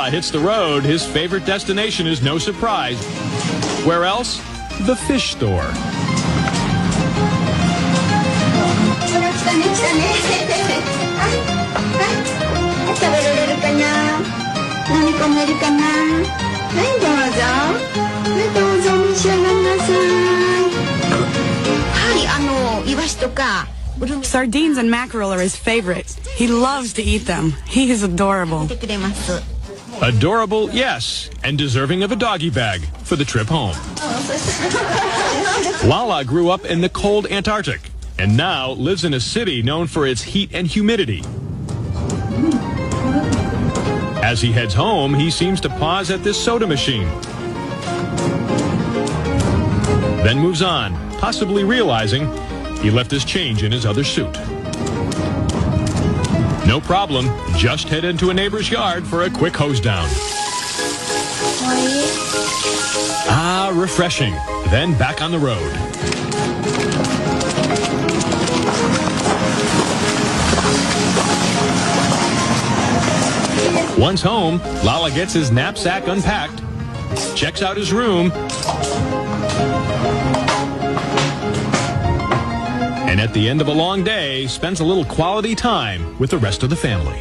Lala hits the road, his favorite destination is no surprise. Where else? The fish store. 食べられるかな。何か寝るかな。はい、どうぞ。はい、どうぞ召し上がりなさい。はい、イワシとか。Sardines and mackerel are his favorites. He loves to eat them. He is adorable. Adorable, yes, and deserving of a doggy bag for the trip home. Lala grew up in the cold Antarctic and now lives in a city known for its heat and humidity. As he heads home, he seems to pause at this soda machine. Then moves on, possibly realizing he left his change in his other suit. No problem, just head into a neighbor's yard for a quick hose down. Ah, refreshing. Then back on the road. Once home, Lala gets his knapsack unpacked, checks out his room, and at the end of a long day, spends a little quality time with the rest of the family.